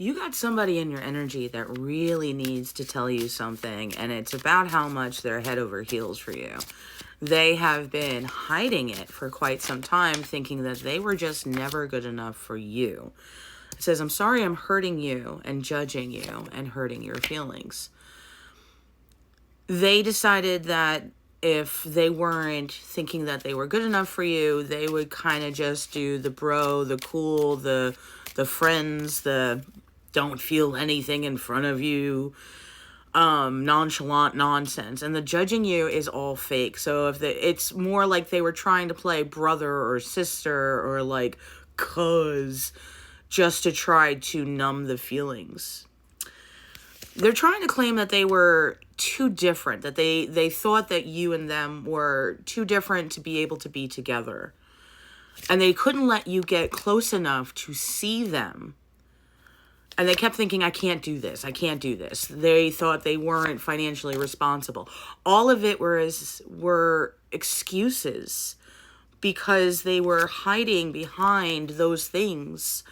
You got somebody in your energy that really needs to tell you something, and it's about how much they're head over heels for you. They have been hiding it for quite some time, thinking that they were just never good enough for you. It says, I'm sorry I'm hurting you and judging you and hurting your feelings. They decided that if they weren't thinking that they were good enough for you, they would kind of just do the bro, the cool, the friends, the don't feel anything in front of you, nonchalant nonsense. And the judging you is all fake. So it's more like they were trying to play brother or sister or like cuz, just to try to numb the feelings. They're trying to claim that they were too different, that they thought that you and them were too different to be able to be together. And they couldn't let you get close enough to see them. And they kept thinking, I can't do this. I can't do this. They thought they weren't financially responsible. All of it were excuses because they were hiding behind those things,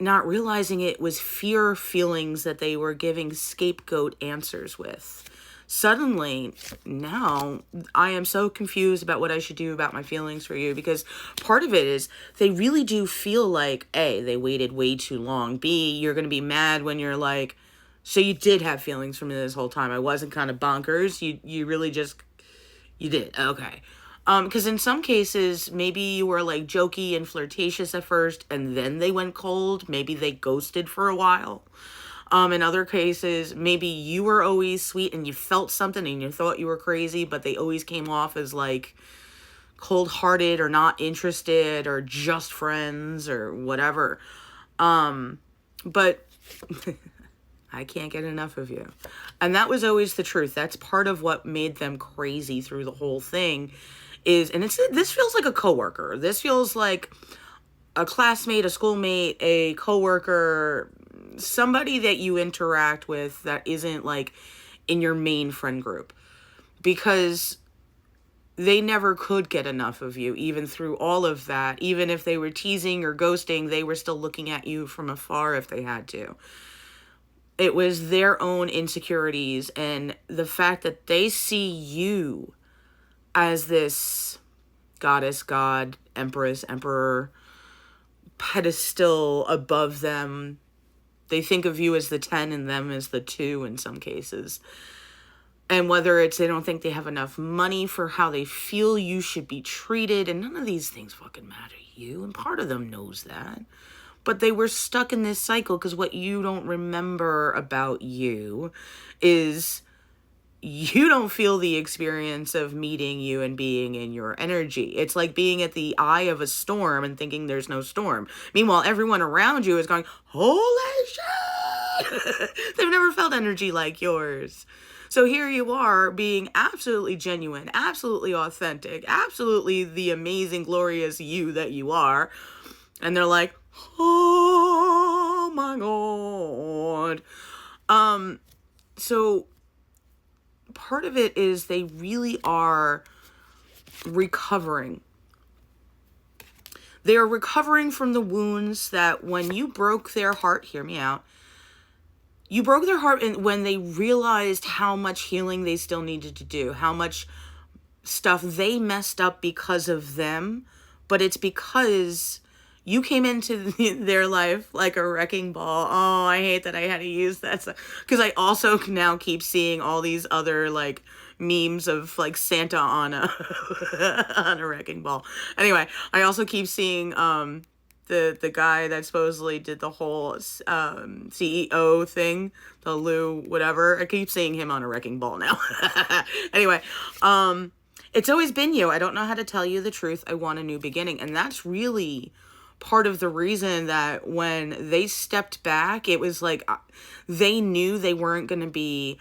not realizing it was fear feelings that they were giving scapegoat answers with. Suddenly, now, I am so confused about what I should do about my feelings for you, because part of it is they really do feel like, A, they waited way too long. B, you're going to be mad when you're like, so you did have feelings for me this whole time. I wasn't kind of bonkers. You really just, you did. Okay. Because in some cases, maybe you were like jokey and flirtatious at first, and then they went cold. Maybe they ghosted for a while. In other cases, maybe you were always sweet and you felt something and you thought you were crazy, but they always came off as like cold-hearted or not interested or just friends or whatever. But I can't get enough of you. And that was always the truth. That's part of what made them crazy through the whole thing this feels like a coworker. This feels like a classmate, a schoolmate, a coworker, somebody that you interact with that isn't like in your main friend group, because they never could get enough of you. Even through all of that, even if they were teasing or ghosting, they were still looking at you from afar if they had to. It was their own insecurities and the fact that they see you as this goddess, god, empress, emperor, pedestal above them. They think of you as the 10 and them as the 2 in some cases. And whether it's they don't think they have enough money for how they feel you should be treated, and none of these things fucking matter to you, and part of them knows that. But they were stuck in this cycle because what you don't remember about you is you don't feel the experience of meeting you and being in your energy. It's like being at the eye of a storm and thinking there's no storm. Meanwhile, everyone around you is going, holy shit! They've never felt energy like yours. So here you are being absolutely genuine, absolutely authentic, absolutely the amazing, glorious you that you are. And they're like, oh my God. So part of it is they really are recovering. They are recovering from the wounds that when you broke their heart, hear me out, you broke their heart when they realized how much healing they still needed to do, how much stuff they messed up because of them, but it's because you came into their life like a wrecking ball. Oh, I hate that I had to use that stuff. Because I also now keep seeing all these other like memes of like Santa on a on a wrecking ball. Anyway, I also keep seeing the guy that supposedly did the whole CEO thing, the Lou whatever. I keep seeing him on a wrecking ball now. Anyway, it's always been you. I don't know how to tell you the truth. I want a new beginning, and that's really part of the reason that when they stepped back, it was like they knew they weren't going to be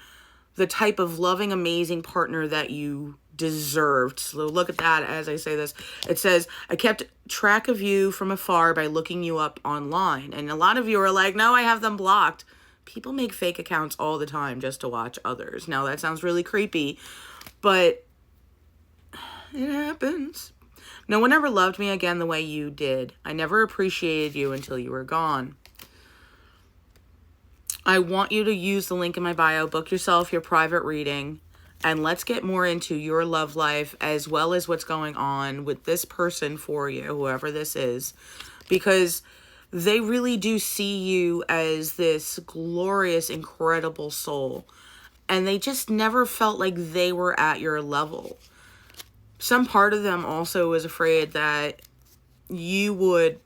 the type of loving, amazing partner that you deserved. So look at that as I say this. It says, I kept track of you from afar by looking you up online. And a lot of you are like, no, I have them blocked. People make fake accounts all the time just to watch others. Now that sounds really creepy, but it happens. No one ever loved me again the way you did. I never appreciated you until you were gone. I want you to use the link in my bio, book yourself your private reading, and let's get more into your love life as well as what's going on with this person for you, whoever this is, because they really do see you as this glorious, incredible soul, and they just never felt like they were at your level. Some part of them also was afraid that you would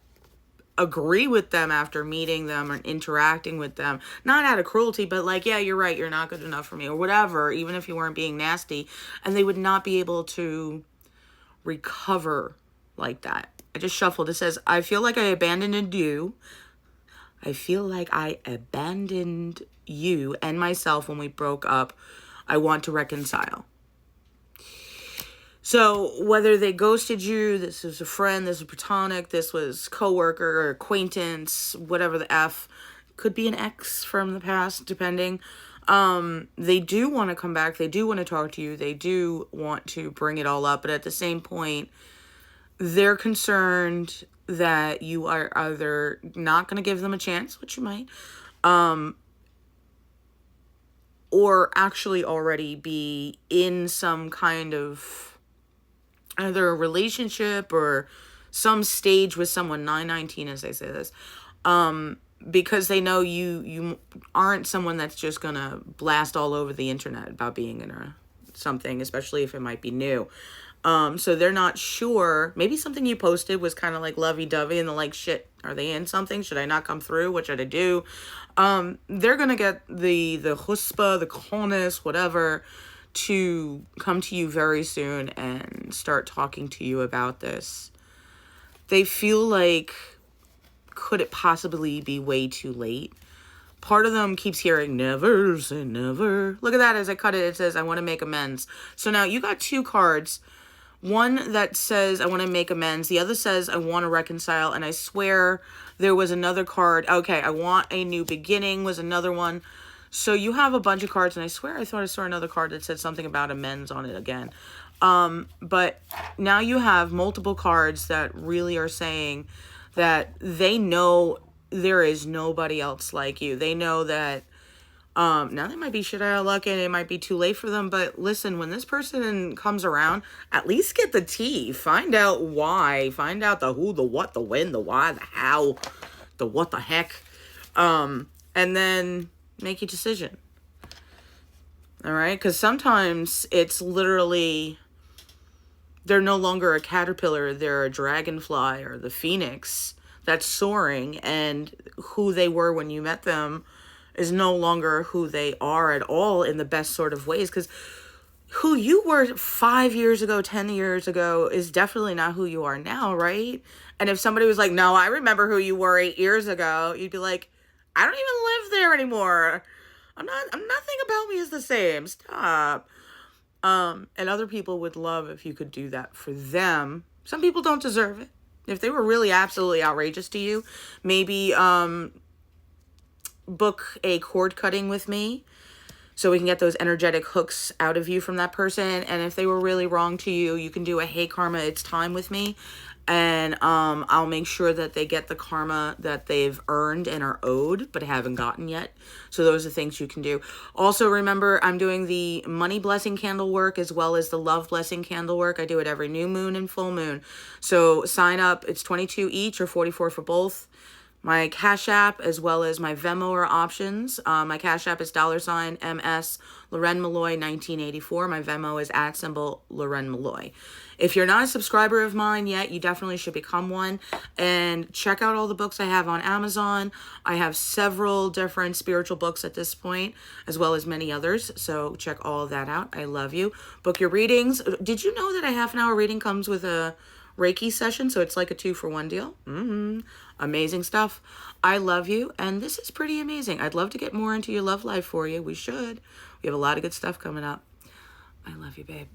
agree with them after meeting them or interacting with them, not out of cruelty, but like, yeah, you're right, you're not good enough for me, or whatever, even if you weren't being nasty, and they would not be able to recover like that. I just shuffled. It says, I feel like I abandoned you. I feel like I abandoned you and myself when we broke up. I want to reconcile. So whether they ghosted you, this is a friend, this is platonic, this was coworker or acquaintance, whatever the F, could be an ex from the past, depending. They do want to come back. They do want to talk to you. They do want to bring it all up. But at the same point, they're concerned that you are either not going to give them a chance, which you might, or actually already be in some kind of either a relationship or some stage with someone, 919 as they say this, because they know you aren't someone that's just gonna blast all over the internet about being in something, especially if it might be new. So they're not sure. Maybe something you posted was kind of like lovey-dovey and they're like, shit, are they in something? Should I not come through? What should I do? They're gonna get the chutzpah, the coolness, whatever, to come to you very soon and start talking to you about this. They feel like, could it possibly be way too late? Part of them keeps hearing, never say never. Look at that, as I cut it, it says, I want to make amends. So now you got two cards. One that says, I want to make amends. The other says, I want to reconcile. And I swear there was another card. Okay, I want a new beginning was another one. So you have a bunch of cards, and I swear I thought I saw another card that said something about amends on it again. But now you have multiple cards that really are saying that they know there is nobody else like you. They know that now they might be shit out of luck and it might be too late for them. But listen, when this person comes around, at least get the tea. Find out why. Find out the who, the what, the when, the why, the how, the what the heck. And then make your decision. All right? Because sometimes it's literally, they're no longer a caterpillar. They're a dragonfly or the phoenix that's soaring. And who they were when you met them is no longer who they are at all in the best sort of ways. Because who you were 5 years ago, 10 years ago is definitely not who you are now, right? And if somebody was like, no, I remember who you were 8 years ago, you'd be like, I don't even live there anymore. Nothing about me is the same. Stop. And other people would love if you could do that for them. Some people don't deserve it. If they were really absolutely outrageous to you, maybe book a cord cutting with me so we can get those energetic hooks out of you from that person. And if they were really wrong to you, you can do a hey karma, it's time with me. And I'll make sure that they get the karma that they've earned and are owed but haven't gotten yet. So those are things you can do. Also, remember, I'm doing the money blessing candle work as well as the love blessing candle work. I do it every new moon and full moon. So sign up. It's $22 each or $44 for both. My Cash App as well as my Venmo are options. My Cash App is $MS LOREN Molloy 1984. My Venmo is @LOREN Molloy. If you're not a subscriber of mine yet, you definitely should become one. And check out all the books I have on Amazon. I have several different spiritual books at this point, as well as many others. So check all of that out. I love you. Book your readings. Did you know that a half-an-hour reading comes with a Reiki session? So it's like a 2-for-1 deal. Amazing stuff. I love you. And this is pretty amazing. I'd love to get more into your love life for you. We should. We have a lot of good stuff coming up. I love you, babe.